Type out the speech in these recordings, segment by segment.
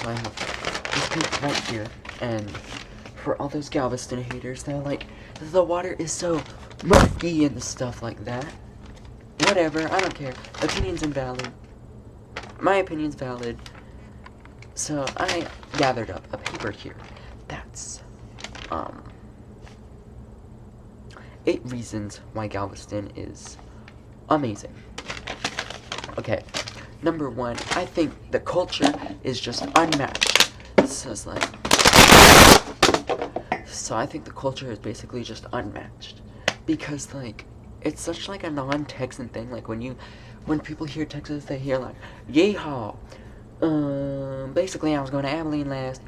so I have this peak right here, and for all those Galveston haters, they're like, the water is so murky and stuff like that. Whatever, I don't care. Opinion's invalid. My opinion's valid. So I gathered up a paper here. That's 8 reasons why Galveston is amazing. Okay, number 1, I think the culture is just unmatched. So it's like, so I think the culture is basically just unmatched, because like it's such like a non-Texan thing. Like when people hear Texas, they hear like yeehaw. Basically I was going to Abilene last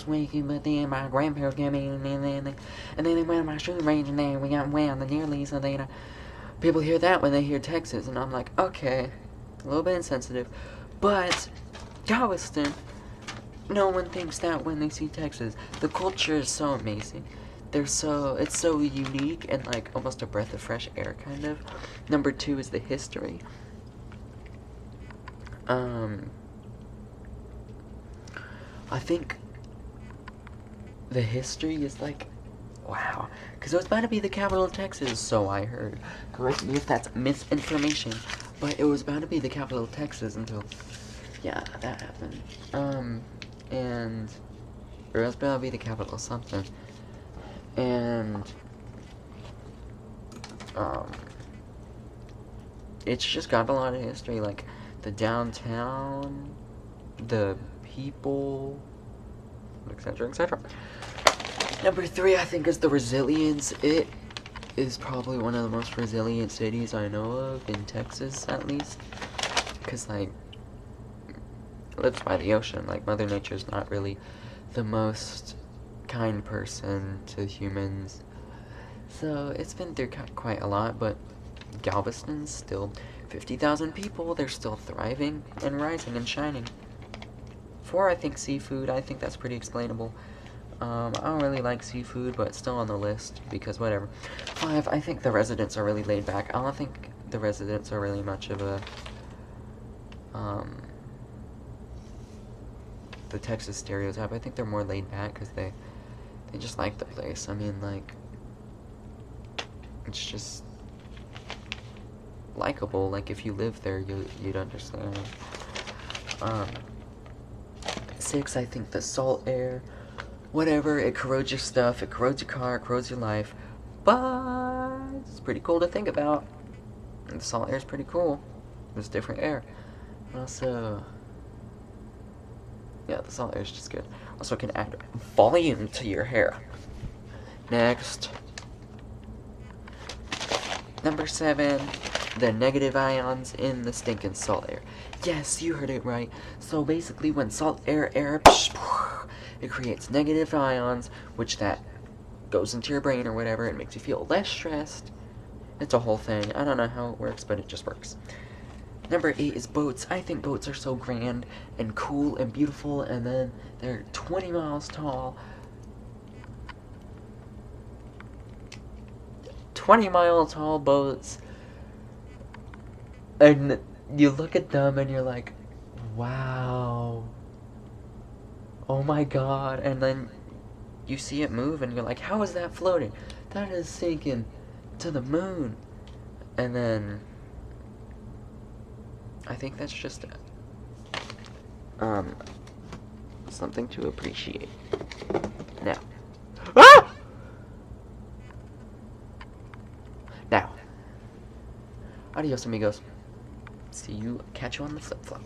week, but then my grandparents came in, and then they went to my shooting range, and then we got way on the nearly, so they, people hear that when they hear Texas, and I'm like, okay, a little bit insensitive, but Galveston, no one thinks that when they see Texas. The culture is so amazing. It's so unique and like almost a breath of fresh air, kind of. Number 2 is the history. I think the history is like, wow, because it was about to be the capital of Texas, so I heard. Correct me if that's misinformation, but it was about to be the capital of Texas until, yeah, that happened. Or it was about to be the capital of something, and, it's just got a lot of history, like, the downtown, the people, etc., etc. Number 3, I think, is the resilience. It is probably one of the most resilient cities I know of, in Texas, at least. Because, like, it lives by the ocean. Like, Mother Nature's not really the most kind person to humans. So, it's been through quite a lot, but Galveston's still 50,000 people. They're still thriving and rising and shining. 4, I think seafood. I think that's pretty explainable. I don't really like seafood, but it's still on the list, because whatever. 5, I think the residents are really laid back. I don't think the residents are really much of a, the Texas stereotype. I think they're more laid back, because they just like the place. I mean, like, it's just likable. Like, if you live there, you'd understand. 6, I think the salt air. Whatever, it corrodes your stuff, it corrodes your car, it corrodes your life, but it's pretty cool to think about. And the salt air is pretty cool. It's different air. Also, yeah, the salt air is just good. Also, it can add volume to your hair. Next. Number 7, the negative ions in the stinking salt air. Yes, you heard it right. So basically, when salt air it creates negative ions, which that goes into your brain or whatever. It makes you feel less stressed. It's a whole thing. I don't know how it works, but it just works. Number 8 is boats. I think boats are so grand and cool and beautiful, and then they're 20 miles tall. 20-mile tall boats. And you look at them and you're like, wow. Oh my god. And then you see it move and you're like, how is that floating? That is sinking to the moon. And then I think that's just something to appreciate. Now. Ah! Now. Adios, amigos. Catch you on the flip-flop.